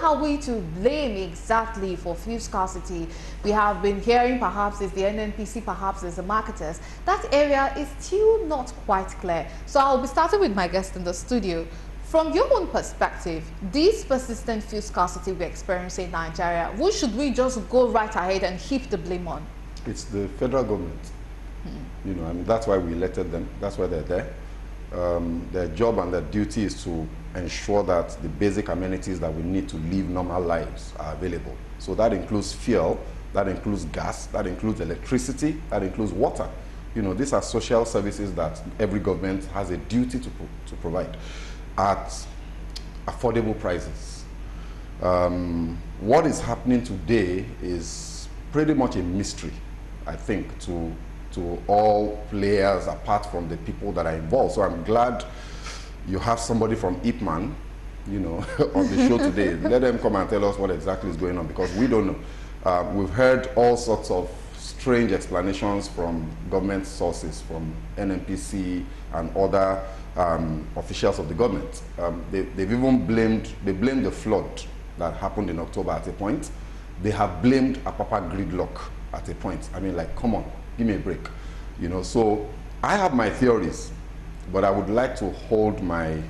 are we to blame exactly for fuel scarcity? We have been hearing perhaps it's the NNPC, perhaps it's the marketers. That area is still not quite clear. So I'll be starting with my guest in the studio. From your own perspective, this persistent fuel scarcity we're experiencing in Nigeria, who should we just go right ahead and heap the blame on? It's the federal government. You know, I mean, that's why we elected them. That's why they're there. Their job and their duty is to ensure that the basic amenities that we need to live normal lives are available. So that includes fuel, that includes gas, that includes electricity, that includes water. You know, these are social services that every government has a duty to provide at affordable prices. What is happening today is pretty much a mystery, I think, to all players apart from the people that are involved. So I'm glad you have somebody from Ipman, you know, on the show today. Let them come and tell us what exactly is going on, because we don't know. We've heard all sorts of strange explanations from government sources, from NNPC and other officials of the government. They've even blamed the flood that happened in October at a point. They have blamed Apapa gridlock at a point. I mean, like, come on, give me a break. You know, so I have my theories, but I would like to hold my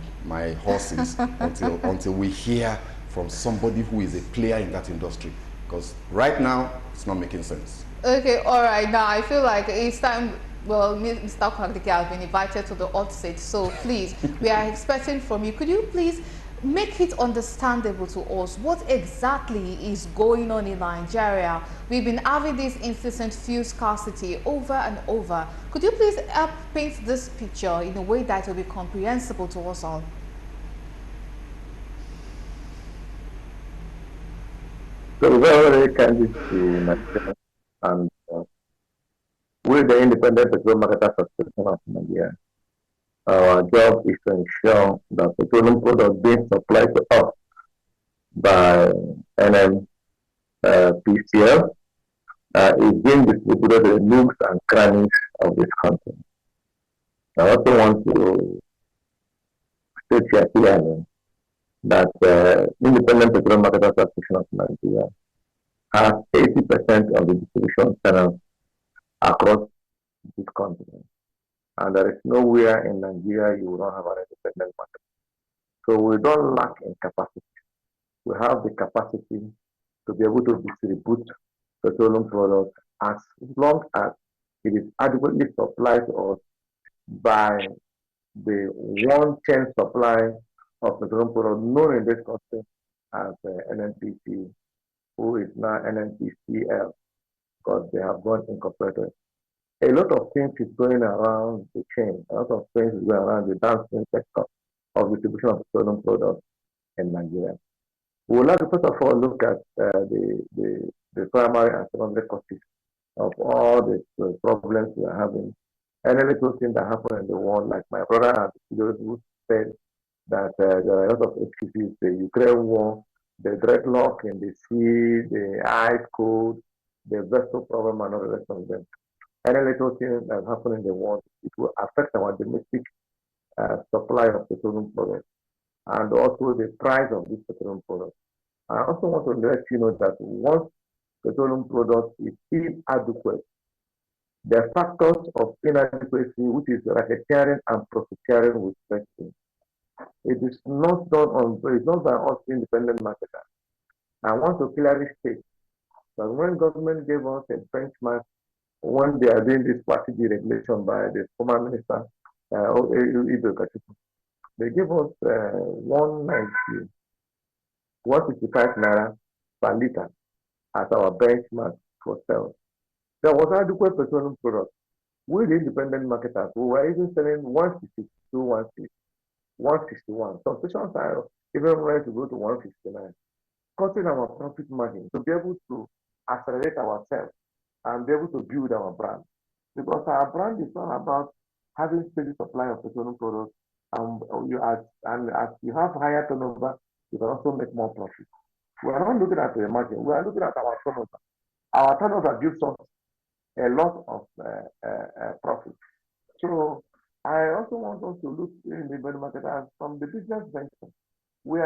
horses until we hear from somebody who is a player in that industry, because right now it's not making sense. Okay, all right. Now I feel like it's time. Well, Mr. Kwakdike has been invited to the hot seat, so please, we are expecting from you. Could you please make it understandable to us what exactly is going on in Nigeria? We've been having this incessant fuel scarcity over and over. Could you please help paint this picture in a way that will be comprehensible to us all? So very candid to Nigeria, and we're the Independent Petroleum Marketers Association of Nigeria. Our job is to ensure that petroleum products being supplied to us by NNPCL is being distributed to the nooks and crannies of this country. I also want to state here clearly that Independent Petroleum Marketers Association of Nigeria has 80% of the distribution channels across this continent. And there is nowhere in Nigeria you will not have an independent market. So we don't lack in capacity. We have the capacity to be able to distribute petroleum products as long as it is adequately supplied to us by the one chain supply of petroleum products known in this country as NNPC, who is now NNPCL, because they have gone incorporated. A lot of things is going around the chain. A lot of things is going around the downstream sector of distribution of petroleum products in Nigeria. We would like to first of all look at the primary and secondary causes of all the problems we are having. Any little thing that happened in the world, like my brother and the who said that there are a lot of excuses, the Ukraine war, the dreadlock in the sea, the ice cold, the vessel problem, and all the rest of them. Any little thing that happens in the world, it will affect our domestic supply of petroleum products and also the price of these petroleum products. I also want to let you know that once petroleum product is inadequate, the factors of inadequacy, which is racketeering and profiteering with spectrum, it is not done on, it's not by us independent marketers. I want to clearly state that when government gave us a benchmark when they are doing this party deregulation by the former minister, they gave us 190, 155 naira per liter as our benchmark for sales. There was adequate petroleum products. We, the independent marketers, we were even selling 162, 161. Some stations are even ready to go to 159, cutting our profit margin to be able to accelerate ourselves and be able to build our brand. Because our brand is not about having steady supply of petroleum products, and as you have higher turnover, you can also make more profit. We are not looking at the margin, we are looking at our turnover. Our turnover gives us a lot of profit. So I also want us to look in the market as from the business venture. we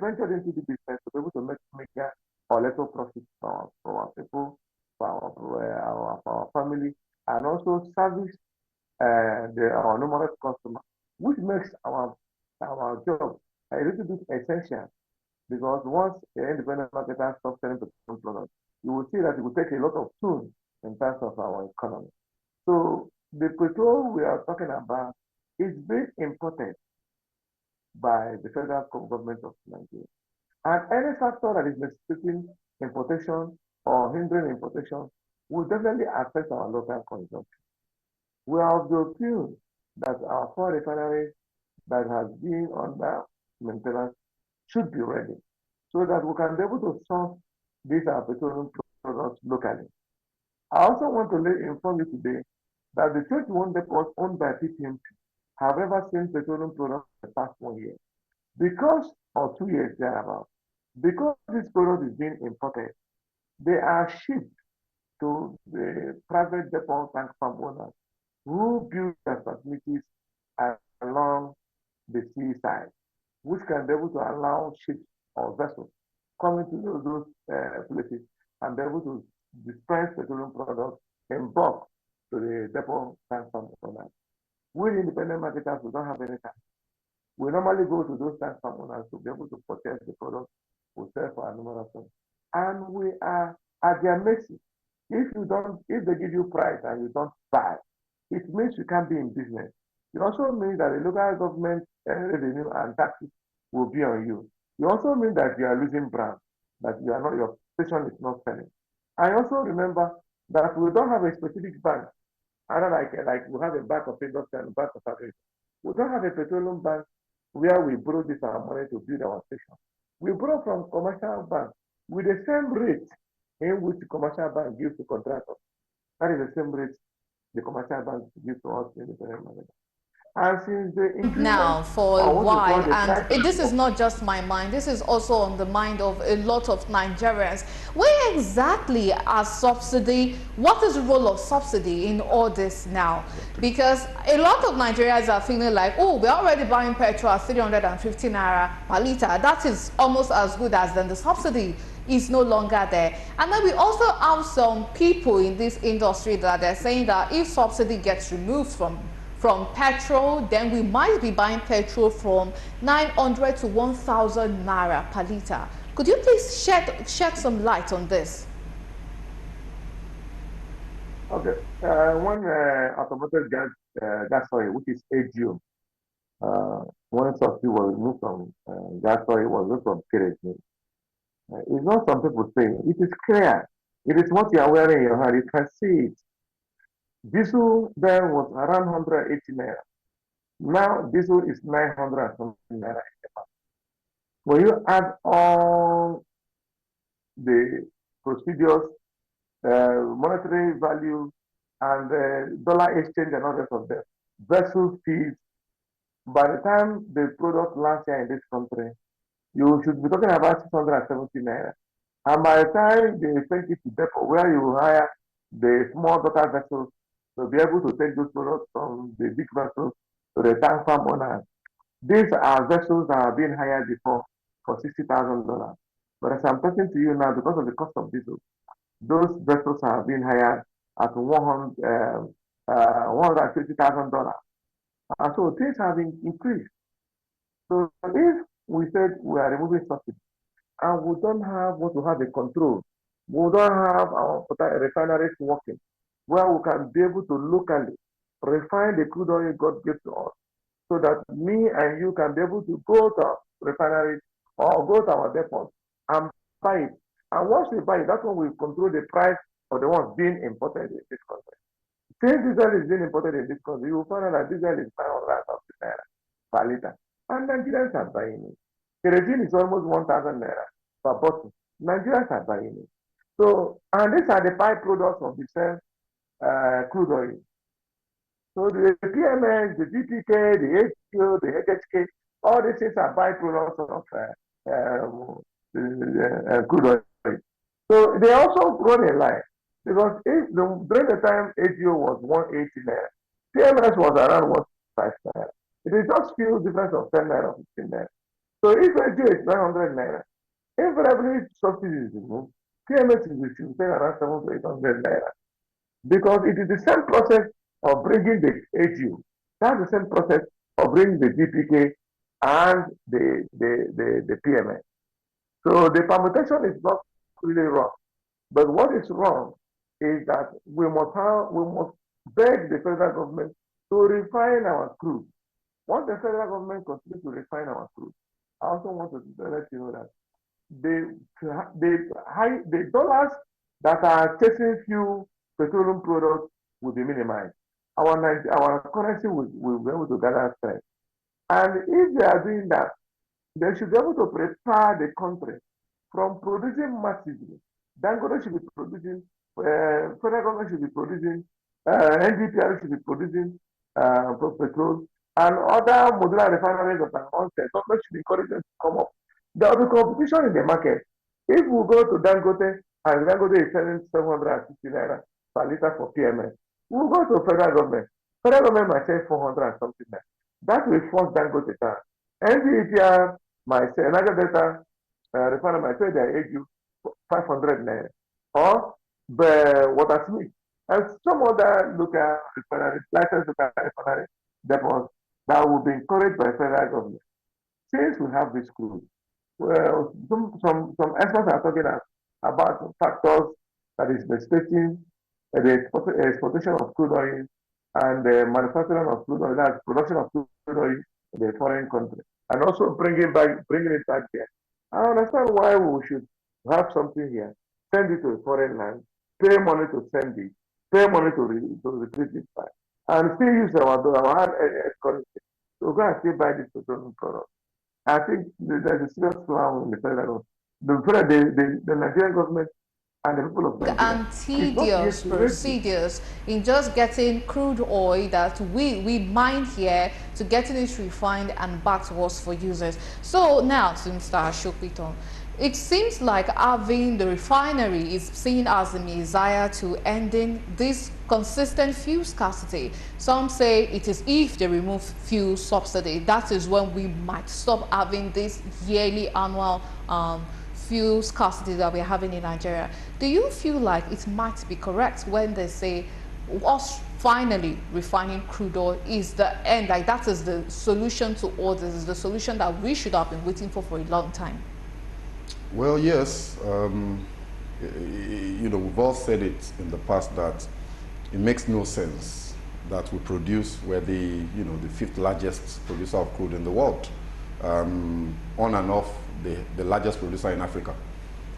ventured into the business to be able to make bigger or little profit for our people, for our family, and also service our numerous customers, which makes our job a little bit essential because once the independent marketer stops selling petroleum products, you will see that it will take a lot of tune in terms of our economy. So the petrol we are talking about is being imported by the federal government of Nigeria. And any factor that is restricting importation or hindering importation will definitely affect our local consumption. We are of the opinion that our four refineries that has been under maintenance should be ready so that we can be able to source these our petroleum products locally. I also want to inform you today that the 21 depots owned by PPMP have ever seen petroleum products in the past 1 year. Because, or 2 years thereabout, because this product is being imported, they are shipped to the private depot tank farm owners who build their facilities along the seaside, which can be able to allow ships or vessels coming to those places and be able to dispense petroleum products in bulk to the depot tank farm owners. We independent marketers, we don't have any time. We normally go to those tank farm owners to be able to purchase the product we sell for our numerous funds. And we are at their mercy. If they give you price and you don't buy, it means you can't be in business. It also means that the local government revenue and taxes will be on you. It also means that you are losing brand, that you are not, your station is not selling. I also remember that we don't have a specific bank, other like we have a bank of industry and a bank of agriculture. We don't have a petroleum bank where we borrow this our money to build our station. We borrow from commercial banks with the same rate in which the commercial bank gives to contractors. That is the same rate the commercial bank gives to us in the federal market. And since the increment Now for a or what we call while, the and price this is not just my mind, this is also on the mind of a lot of Nigerians. Where exactly are subsidy, what is the role of subsidy in all this now? Because a lot of Nigerians are feeling like, oh, we're already buying petrol at 350 naira per litre. That is almost as good as then the subsidy is no longer there. And then we also have some people in this industry that they're saying that if subsidy gets removed from petrol, then we might be buying petrol from 900 to 1,000 naira per litre. Could you please shed some light on this? Okay. One automated gas oil, which is AGO, one subsidy was removed from gas oil was removed from kerosene. It's not some people saying. It is clear. It is what you are wearing in your hand. You can see it. Diesel then was around 180 naira. Now diesel is 900 something naira. When you add all the procedures, monetary value, and dollar exchange and all the rest of them, vessel fees, by the time the product lands here in this country, you should be talking about 670 naira. And by the time they take it to depot, where you hire the small daughter vessels to be able to take those products from the big vessels to the tank farm owners, these are vessels that have been hired before for $60,000. But as I'm talking to you now, because of the cost of diesel, those vessels have been hired at $150,000. And so things have increased. So if we said we are removing subsidy, and we don't have what we have a control. We don't have our refineries working where we can be able to locally refine the crude oil God gives to us so that me and you can be able to go to our refineries or go to our depots and buy it. And once we buy it, that's when we control the price of the ones being imported in this country. Since diesel is being imported in this country, you will find out that diesel is 500 naira per liter. And Nigerians are buying it. Kerosene is almost 1,000 naira per bottle. Nigerians are buying it. So, and these are the byproducts of the same crude oil. So the PMS, the DPK, the HQ, the HHK, all these things are byproducts of crude oil. So they also run a line because during the time HGO was 180 naira, PMS was around 165 naira. It is just few difference of 10 naira, 15 naira. So if AGO is 900 naira, invariably subsidy is removed, PMS is reduced around 700 to 800 naira. Because it is the same process of bringing the AGO. That's the same process of bringing the DPK and the PMS. So the permutation is not really wrong. But what is wrong is that we must beg the federal government to refine our crude. Once the federal government continues to refine our crude, I also want to let you know that the dollars that are chasing few petroleum products will be minimized. Our currency will be able to gather strength. And if they are doing that, they should be able to prepare the country from producing massively. Dangote should be producing, federal government should be producing, NDPR should be producing petrol, and other modular refineries that are on set. Government should encourage them to come up. There will be competition in the market. If we go to Dangote and Dangote is selling 750 naira per liter for PMS, we will go to federal government. Federal government might say 400 and something naira. That will force Dangote down. NDPR might say, another data refinery might say they age you 500 naira. Or the Watersmith and some other local refinery, licensed local refinery depots that will be encouraged by federal government. Since we have this crude, well, some experts are talking about factors that is restricting the exportation of crude oil and the manufacturing of crude oil, that's production of crude oil in the foreign country, and also bringing it back here. I understand why we should have something here, send it to a foreign land, pay money to send it, pay money to retrieve it back, and still use our hard currency. So go and still buy this petroleum product. I think there's a serious flaw in the federal government. The Nigerian government and the people of Nigeria And is not yet tedious ready. procedures in just getting crude oil that we mine here to getting it refined and back to us for users. So now, to Mr. Ashopiton, it seems like having the refinery is seen as the messiah to ending this consistent fuel scarcity. Some say it is if they remove fuel subsidy, that is when we might stop having this yearly annual fuel scarcity that we're having in Nigeria. Do you feel like it might be correct when they say us finally refining crude oil is the end, like that is the solution to all this, is the solution that we should have been waiting for a long time? Well, yes. You know, we've all said it in the past that it makes no sense that we produce, we're the fifth largest producer of crude in the world, on and off the largest producer in Africa,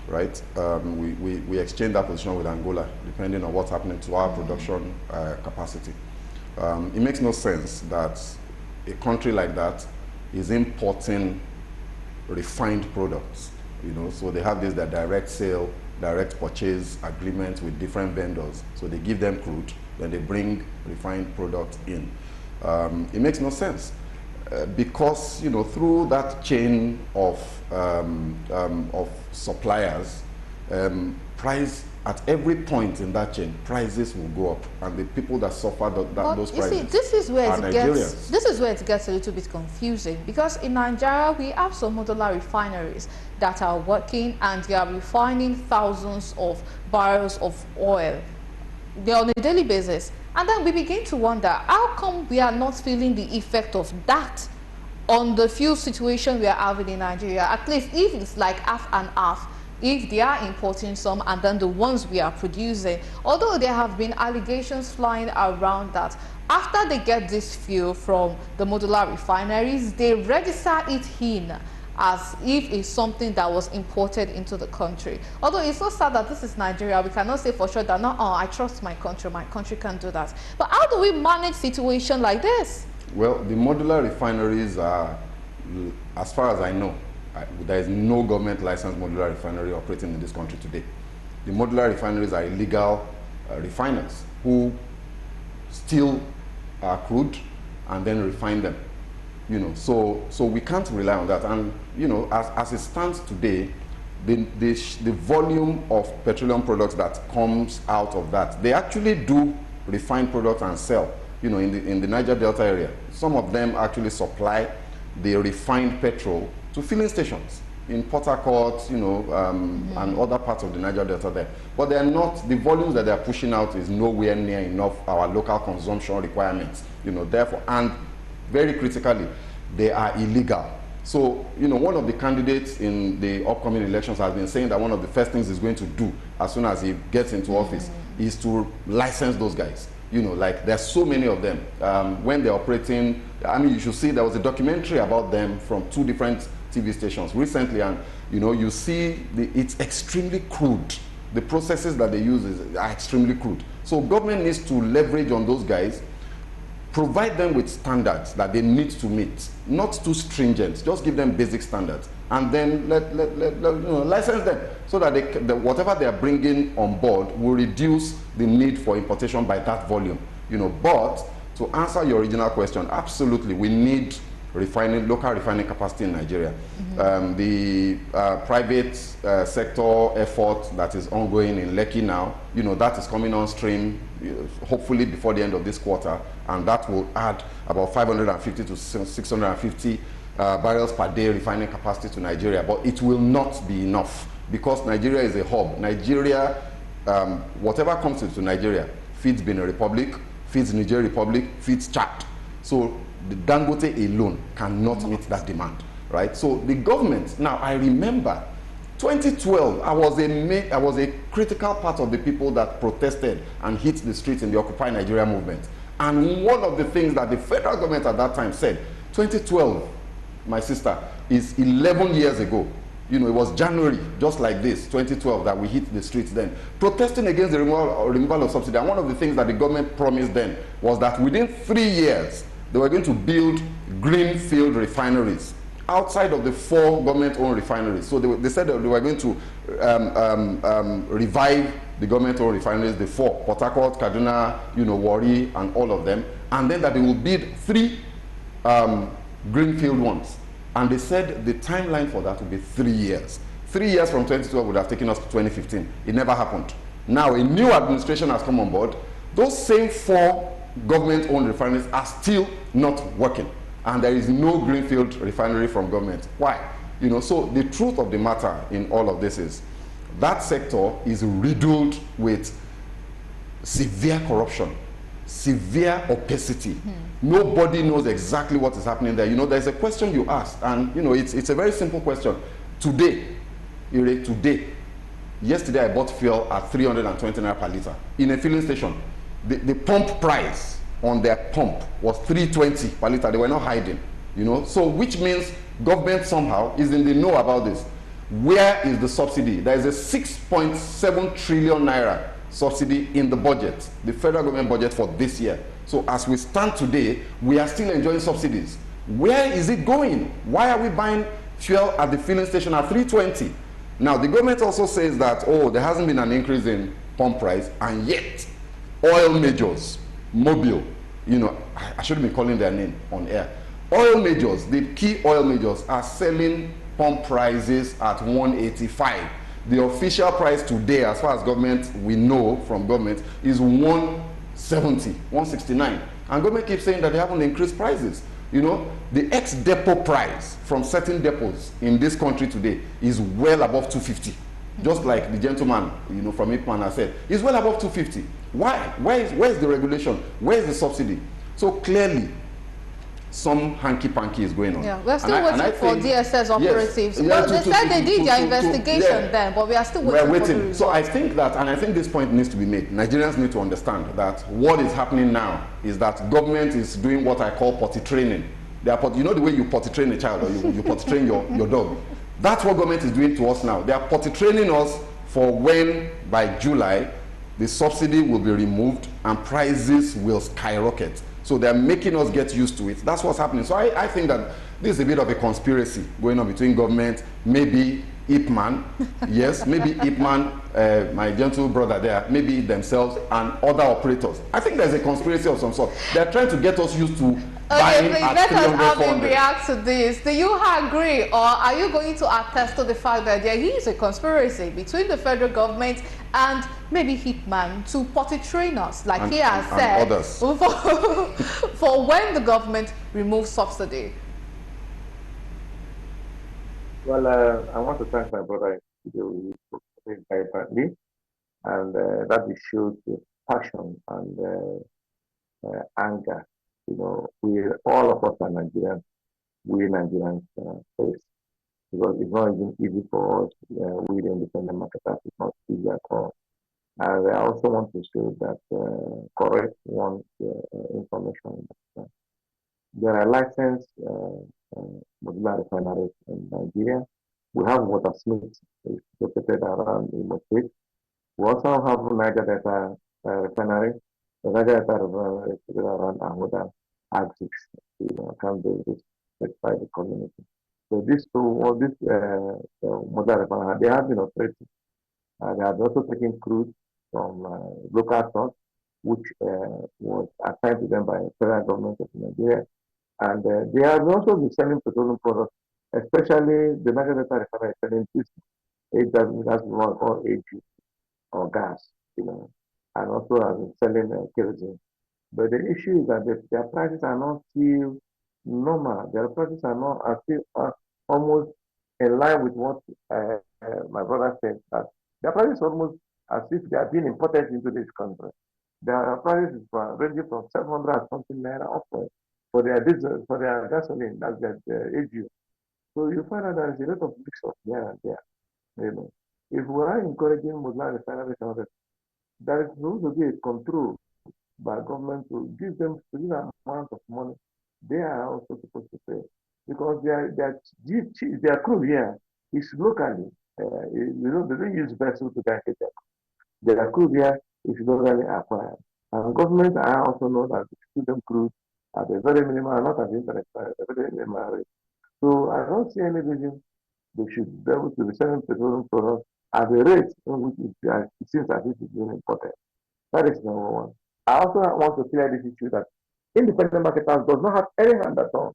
right? We exchange that position with Angola, depending on what's happening to our production capacity. It makes no sense that a country like that is importing refined products. You know, so they have their direct sale, direct purchase agreements with different vendors. So they give them crude, then they bring refined products in. It makes no sense because, you know, through that chain of suppliers, price at every point in that chain, prices will go up, and the people that suffer those prices see, this is where are Nigerians. This is where it gets a little bit confusing, because in Nigeria we have some modular refineries that are working and they are refining thousands of barrels of oil. They're on a daily basis, and then we begin to wonder how come we are not feeling the effect of that on the fuel situation we are having in Nigeria. At least if it's like half and half, if they are importing some and then the ones we are producing, although there have been allegations flying around that after they get this fuel from the modular refineries, they register it in as if it's something that was imported into the country. Although it's so sad that this is Nigeria, we cannot say for sure that, no, I trust my country can't do that. But how do we manage situation like this? Well, the modular refineries are, as far as I know, there is no government licensed modular refinery operating in this country today. The modular refineries are illegal refiners who steal our crude and then refine them. You know, so we can't rely on that. And you know, as it stands today, the volume of petroleum products that comes out of that, they actually do refine products and sell. You know, in the Niger Delta area, some of them actually supply the refined petrol to filling stations in Port Harcourt, you know, and other parts of the Niger Delta there. But they're not, the volumes that they're pushing out is nowhere near enough our local consumption requirements, you know, therefore, and very critically, they are illegal. So, you know, one of the candidates in the upcoming elections has been saying that one of the first things he's going to do as soon as he gets into office is to license those guys. You know, like there's so many of them. When they're operating, I mean, you should see there was a documentary about them from 2 different TV stations recently, and you know, you see it's extremely crude. The processes that they use are extremely crude. So government needs to leverage on those guys, provide them with standards that they need to meet, not too stringent, just give them basic standards, and then let you know, license them so that whatever they are bringing on board will reduce the need for importation by that volume. You know, but to answer your original question, absolutely, we need local refining capacity in Nigeria. The private sector effort that is ongoing in Lekki now, you know, that is coming on stream hopefully before the end of this quarter, and that will add about 550 to 650 barrels per day refining capacity to Nigeria. But it will not be enough because Nigeria is a hub. Nigeria, whatever comes into Nigeria feeds Benin Republic, feeds Niger Republic, feeds Chad. So the Dangote alone cannot meet that demand, right? So the government, now I remember 2012, I was a critical part of the people that protested and hit the streets in the Occupy Nigeria movement. And one of the things that the federal government at that time said, 2012, my sister, is 11 years ago. You know, it was January, just like this, 2012, that we hit the streets then, protesting against the removal of subsidy. And one of the things that the government promised then was that within 3 years, they were going to build greenfield refineries outside of the 4 government-owned refineries. So they said that they were going to revive the government-owned refineries, the 4, Port Harcourt, Kaduna, you know, Warri, and all of them, and then that they will build 3 greenfield ones. And they said the timeline for that would be 3 years. 3 years from 2012 would have taken us to 2015. It never happened. Now a new administration has come on board. Those same 4 government-owned refineries are still not working, and there is no greenfield refinery from government. Why? You know, so the truth of the matter in all of this is that sector is riddled with severe corruption, severe opacity. Nobody knows exactly what is happening there. You know, there's a question you asked, and you know, it's a very simple question. Today, yesterday I bought fuel at 320 naira per liter in a filling station. The pump price on their pump was 320 per liter. They were not hiding, you know. So which means government somehow is in the know about this. Where is the subsidy? There is a 6.7 trillion naira subsidy in the budget, the federal government budget for this year. So as we stand today, we are still enjoying subsidies. Where is it going? Why are we buying fuel at the filling station at 320? Now the government also says that, oh, there hasn't been an increase in pump price, and yet oil majors, Mobil, you know, I shouldn't be calling their name on air. Oil majors, the key oil majors, are selling pump prices at 185. The official price today, as far as government, we know from government, is 170, 169. And government keeps saying that they haven't increased prices. You know, the ex-depot price from certain depots in this country today is well above 250. Just like the gentleman, you know, from Ipman has said, it's well above 250. Why? Where is the regulation? Where is the subsidy? So clearly, some hanky-panky is going on. Yeah, we're still waiting for DSS operatives. Yes, well, they said they did their investigation then, but we are still waiting for the results. So I think that, and I think this point needs to be made. Nigerians need to understand that what is happening now is that government is doing what I call potty training. They are, you know the way you potty train a child, or you potty train your dog? That's what government is doing to us now. They are potty training us for when, by July, the subsidy will be removed and prices will skyrocket. So they're making us get used to it. That's what's happening. So I think that this is a bit of a conspiracy going on between government, maybe Ipman, yes, maybe Ipman, my gentle brother there, maybe themselves and other operators. I think there's a conspiracy of some sort. They're trying to get us used to buying at 300, 400. React to this. Do you agree, or are you going to attest to the fact that there is a conspiracy between the federal government and maybe Hitman to potty train us, like he has said, others. for when the government removes subsidy? Well, I want to thank my brother in studio. He spoke very brightly, and that is shows the passion and anger. You know, we all of us are Nigerians. We Nigerians face because it's not even easy for us. We the independent marketers, it's not easy at all. And I also want to say that correct one information. There are licensed modular refineries in Nigeria. We have Watersmith, it's located around Imo State. We also have Niger Delta refinery. The Niger Delta refinery is located around Ahoda, Axis, can be respected by the community. So these two, all these modular refineries, they have been operating. They have also taken crude from local source, which was assigned to them by the federal government of Nigeria. And they have also been selling petroleum products, especially the Niger Delta refinery is selling this that's what we call AG or gas, and also has been selling kerosene. But the issue is that their prices are not still normal. Their prices are not are still almost in line with what my brother said. That their prices almost as if they are being imported into this country. Their prices are ranging from 700 and something naira upward for their diesel, for their gasoline, that's their AGU. So you find out there is a lot of mix up here and there. You know, if we are encouraging Muslim refineries, there is supposed to be a control by government to give them certain amount of money they are also supposed to pay because their crew here is locally. They don't use vessels to get it. Their crew here is locally acquired, and government I also know that them crews at a very minimal, not at the interest, at a very minimal rate. So I don't see any reason they should be able to be selling petroleum products at the rate in which it seems as if it's being imported. That is number one. I also want to clear this issue that independent marketers does not have any hand at all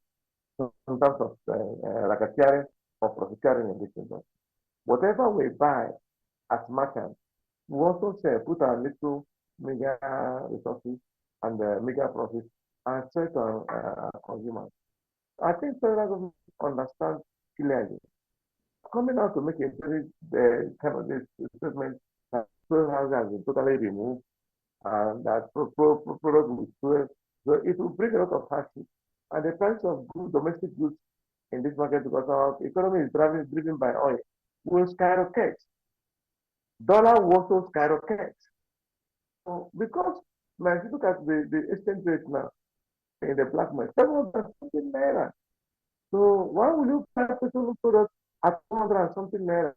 in terms of racketeering or profiteering in this industry. Whatever we buy as merchants, we also sell, put our little mega resources and mega profits and sell to our consumers. I think federal government understands clearly. Coming out to make a very kind of this statement that fuel housing has been totally removed and that product will sell. So it will bring a lot of hardship. And the price of domestic goods in this market, because our economy is driven by oil, will skyrocket. Dollar will also skyrocket. So because now if you look at the exchange rate now in the black market, 700 something naira. So why will you buy petroleum products at 200 something naira?